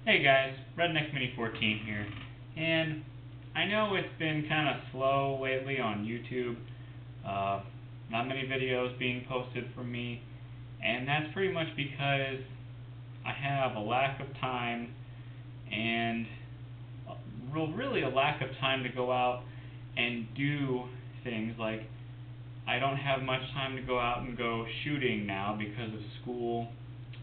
Hey guys, Redneck Mini 14 here, and I know it's been kind of slow lately on YouTube, not many videos being posted from me, and that's pretty much because I have a lack of time and really a lack of time to go out and do things. Like, I don't have much time to go out and go shooting now because of school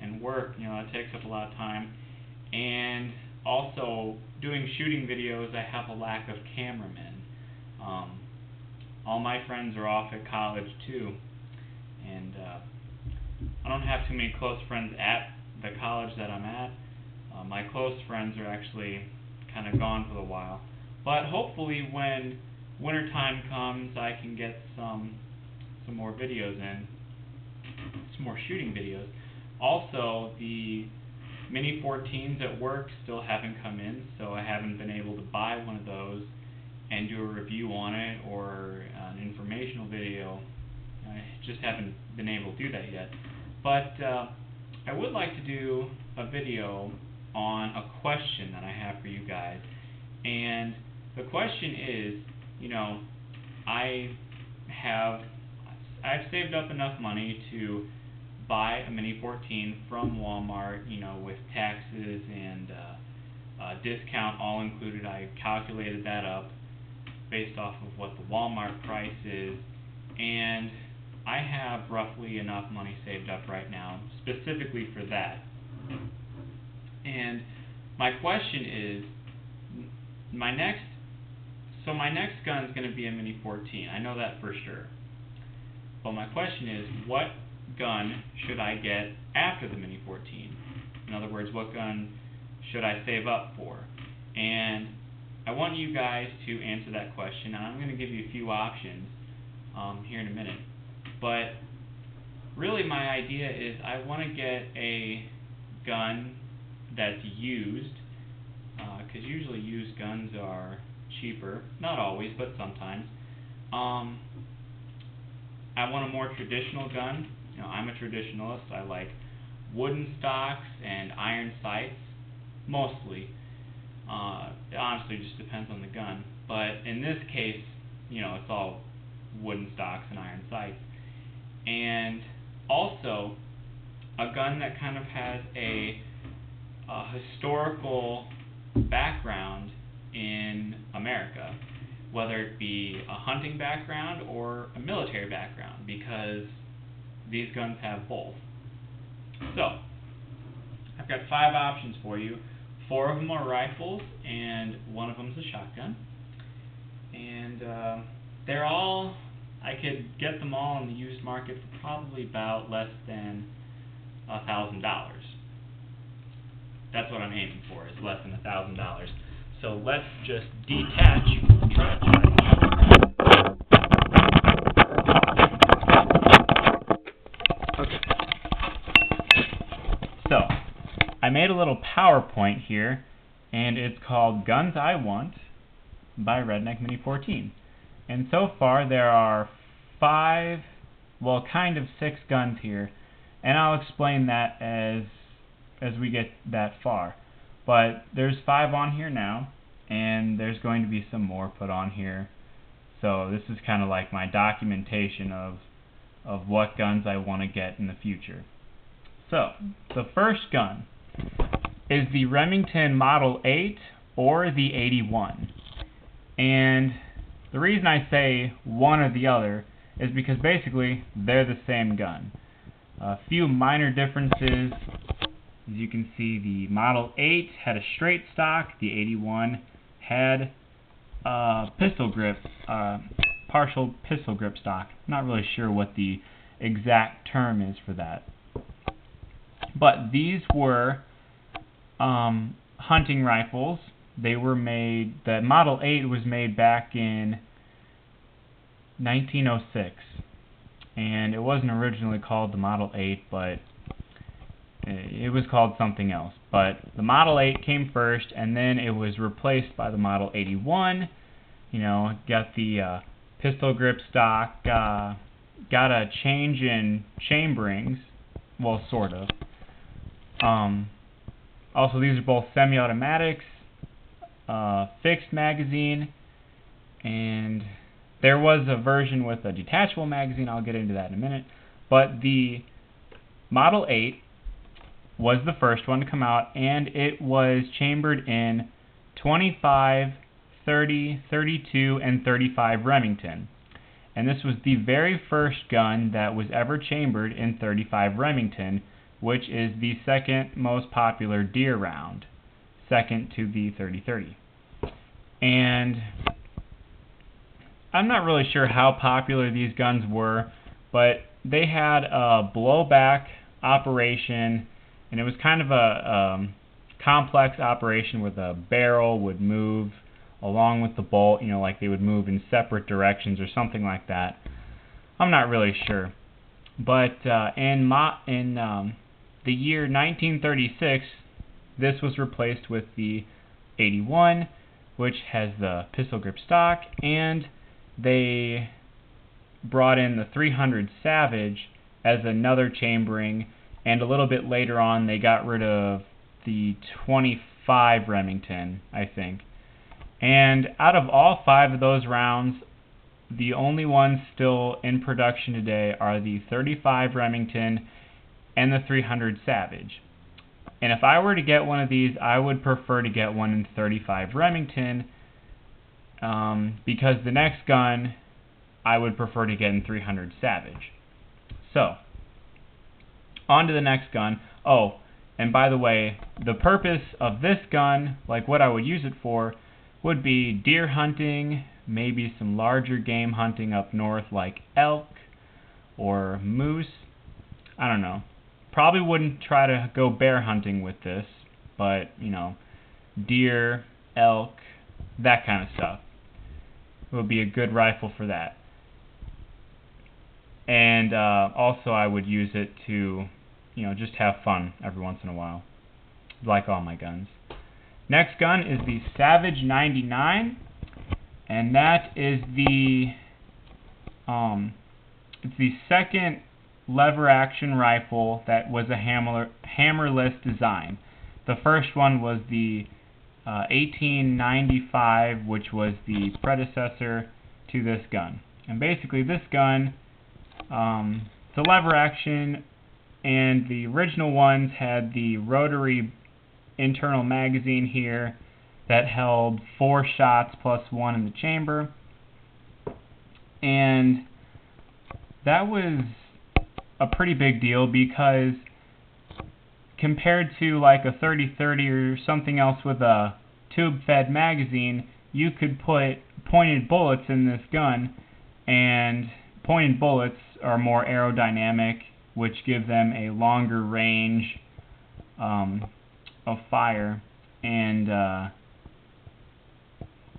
and work. It takes up a lot of time. And also, doing shooting videos, I have a lack of cameramen. All my friends are off at college too, and I don't have too many close friends at the college that I'm at. My close friends are actually kind of gone for a while. But hopefully when wintertime comes, I can get some more videos in, some more shooting videos. Also, the Mini 14s at work still haven't come in, so I haven't been able to buy one of those and do a review on it or an informational video. I just haven't been able to do that yet. But I would like to do a video on a question that I have for you guys. And the question is, I've saved up enough money to buy a Mini 14 from Walmart, with taxes and discount all included. I calculated that up based off of what the Walmart price is, and I have roughly enough money saved up right now specifically for that. And my question is, my next gun is going to be a Mini 14. I know that for sure. But my question is, what gun should I get after the Mini 14? In other words, what gun should I save up for? And I want you guys to answer that question, and I'm going to give you a few options here in a minute. But really my idea is I want to get a gun that's used, because usually used guns are cheaper. Not always, but sometimes. I want a more traditional gun. I'm a traditionalist. I like wooden stocks and iron sights, mostly. It honestly just depends on the gun. But in this case, it's all wooden stocks and iron sights. And also, a gun that kind of has a historical background in America, whether it be a hunting background or a military background, because these guns have both. So, I've got 5 options for you. 4 of them are rifles, and 1 of them is a shotgun. And they're all, I could get them all in the used market for probably about less than $1,000. That's what I'm aiming for, is less than $1,000. So let's just detach from the truck. So, I made a little PowerPoint here, and it's called Guns I Want by Redneck Mini 14. And so far there are 6 guns here, and I'll explain that as we get that far. But there's 5 on here now, and there's going to be some more put on here. So this is kind of like my documentation of what guns I want to get in the future. So, the first gun is the Remington Model 8 or the 81. And the reason I say one or the other is because basically they're the same gun. A few minor differences. As you can see, the Model 8 had a straight stock, the 81 had pistol grip, partial pistol grip stock. Not really sure what the exact term is for that. But these were hunting rifles. They were made, the Model 8 was made back in 1906. And it wasn't originally called the Model 8, but it was called something else. But the Model 8 came first, and then it was replaced by the Model 81. Got the pistol grip stock, got a change in chamberings, well, sort of. Also, these are both semi-automatics, fixed magazine, and there was a version with a detachable magazine. I'll get into that in a minute. But the Model 8 was the first one to come out, and it was chambered in 25, 30, 32, and 35 Remington. And this was the very first gun that was ever chambered in 35 Remington, which is the second most popular deer round, second to the 30-30. And I'm not really sure how popular these guns were, but they had a blowback operation, and it was kind of a complex operation where the barrel would move along with the bolt, like they would move in separate directions or something like that. I'm not really sure. But in the year 1936, this was replaced with the 81, which has the pistol grip stock, and they brought in the 300 Savage as another chambering, and a little bit later on they got rid of the 25 Remington, I think. And out of all 5 of those rounds, the only ones still in production today are the 35 Remington and the 300 Savage. And if I were to get one of these, I would prefer to get one in 35 Remington, because the next gun I would prefer to get in 300 Savage. So, on to the next gun. Oh, and by the way, the purpose of this gun, like what I would use it for, would be deer hunting, maybe some larger game hunting up north like elk or moose. I don't know. Probably wouldn't try to go bear hunting with this, but, deer, elk, that kind of stuff. It would be a good rifle for that. And also I would use it to, just have fun every once in a while, like all my guns. Next gun is the Savage 99, and that is it's the second lever action rifle that was a hammerless design. The first one was the 1895, which was the predecessor to this gun. And basically this gun, it's a lever action, and the original ones had the rotary internal magazine here that held 4 shots plus 1 in the chamber. And that was a pretty big deal, because compared to like a 30-30 or something else with a tube-fed magazine, you could put pointed bullets in this gun, and pointed bullets are more aerodynamic, which give them a longer range of fire, and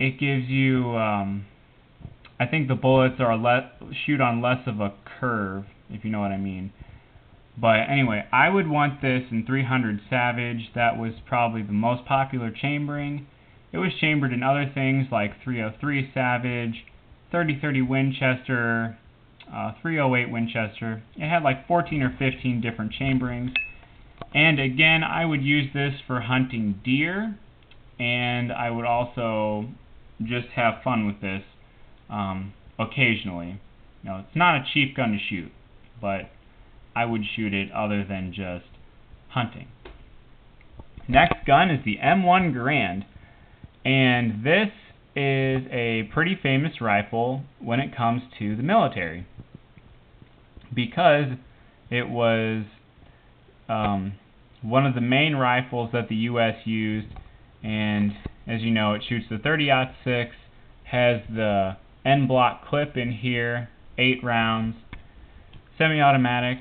it gives you, I think the bullets are shoot on less of a curve, if you know what I mean. But anyway, I would want this in 300 Savage. That was probably the most popular chambering. It was chambered in other things like 303 Savage, 30-30 Winchester, 308 Winchester. It had like 14 or 15 different chamberings. And again, I would use this for hunting deer, and I would also just have fun with this occasionally. It's not a cheap gun to shoot, but I would shoot it other than just hunting. Next gun is the M1 Garand, and this is a pretty famous rifle when it comes to the military, because it was one of the main rifles that the U.S. used, and as you know, it shoots the 30-06, has the N-block clip in here, 8 rounds, semi-automatic.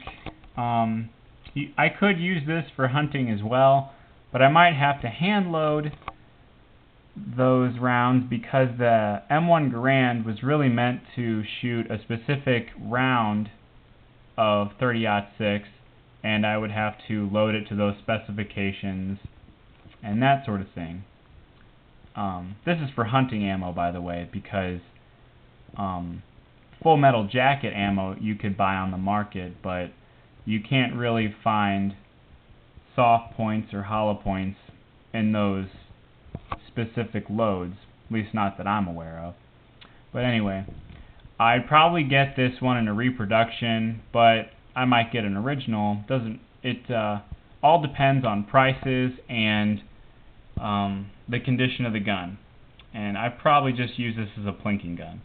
I could use this for hunting as well, but I might have to hand load those rounds, because the M1 Garand was really meant to shoot a specific round of 30-06, and I would have to load it to those specifications and that sort of thing. This is for hunting ammo, by the way, because full metal jacket ammo you could buy on the market, but you can't really find soft points or hollow points in those specific loads, at least not that I'm aware of. But anyway, I'd probably get this one in a reproduction, but I might get an original. It all depends on prices and the condition of the gun. And I probably just use this as a plinking gun.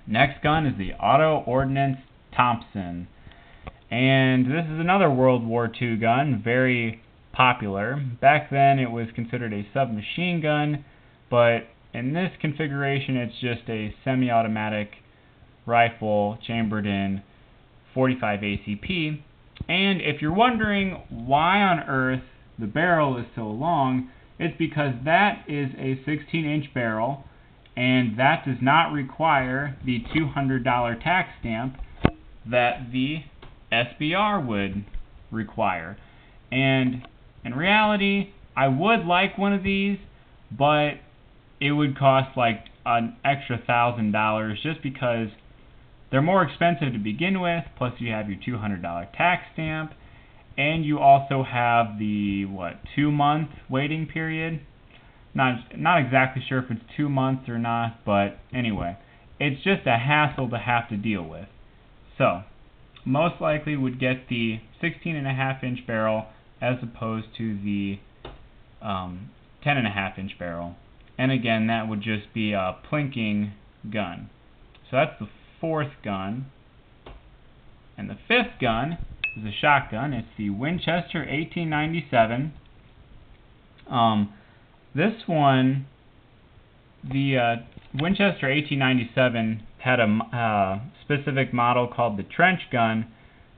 Next gun is the Auto Ordnance Thompson. And this is another World War II gun, very popular. Back then it was considered a submachine gun, but in this configuration it's just a semi-automatic rifle chambered in .45 ACP. And if you're wondering why on earth the barrel is so long, it's because that is a 16-inch barrel, and that does not require the $200 tax stamp that the SBR would require. And in reality, I would like one of these, but it would cost like an extra $1,000 just because they're more expensive to begin with, plus you have your $200 tax stamp, and you also have the 2-month waiting period. Not exactly sure if it's 2 months or not, but anyway, it's just a hassle to have to deal with. So most likely would get the 16.5-inch barrel as opposed to the 10.5-inch barrel. And again, that would just be a plinking gun. So that's the fourth gun. And the fifth gun is a shotgun. It's the Winchester 1897. This one, the Winchester 1897 had a specific model called the trench gun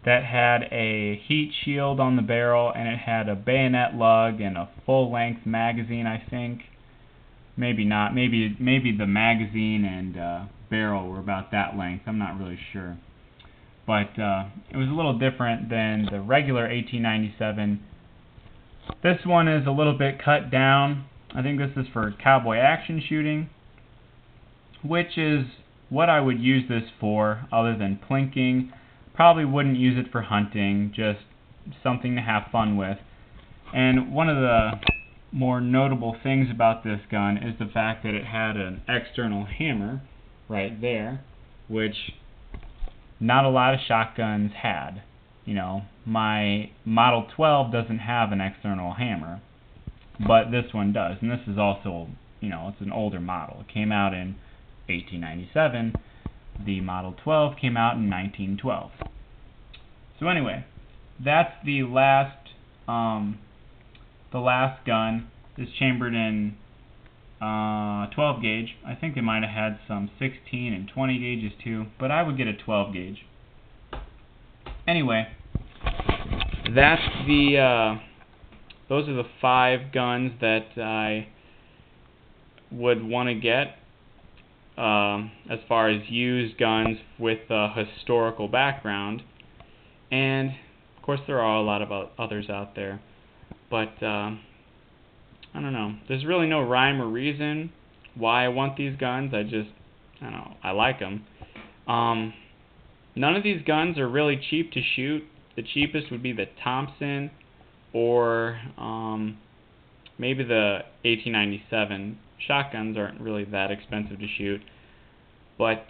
that had a heat shield on the barrel, and it had a bayonet lug and a full-length magazine, I think. Maybe not. Maybe the magazine and barrel were about that length. I'm not really sure. But it was a little different than the regular 1897. This one is a little bit cut down. I think this is for cowboy action shooting, which is what I would use this for other than plinking. Probably wouldn't use it for hunting, just something to have fun with. And one of the more notable things about this gun is the fact that it had an external hammer right there, which not a lot of shotguns had. You know, my Model 12 doesn't have an external hammer, but this one does. And this is also, you know, it's an older model. It came out in 1897. The Model 12 came out in 1912. So anyway, that's the last gun is chambered in 12 gauge. I think they might have had some 16 and 20 gauges too, but I would get a 12 gauge. Anyway, that's those are the 5 guns that I would want to get as far as used guns with a historical background. And of course there are a lot of others out there, but I don't know. There's really no rhyme or reason why I want these guns. I don't know. I like them. None of these guns are really cheap to shoot. The cheapest would be the Thompson or maybe the 1897. Shotguns aren't really that expensive to shoot. But,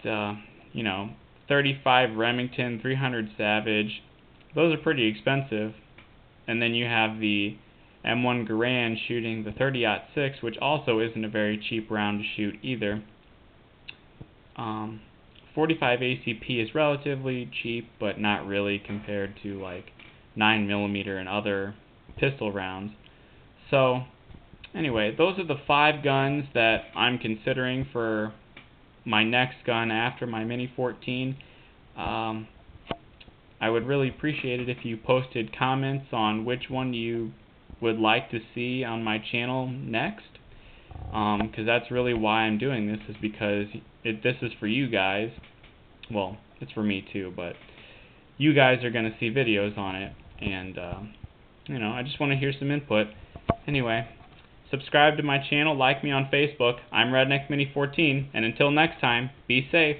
you know, 35 Remington, 300 Savage, those are pretty expensive. And then you have the M1 Garand shooting the 30-06, which also isn't a very cheap round to shoot either. 45 ACP is relatively cheap, but not really compared to like 9mm and other pistol rounds. So anyway, those are the 5 guns that I'm considering for my next gun after my Mini 14. I would really appreciate it if you posted comments on which one you would like to see on my channel next, because that's really why I'm doing this, is because this is for you guys. Well, it's for me too, but you guys are going to see videos on it, and you know, I just want to hear some input. Anyway, subscribe to my channel, like me on Facebook. I'm Redneck Mini 14, and until next time, be safe.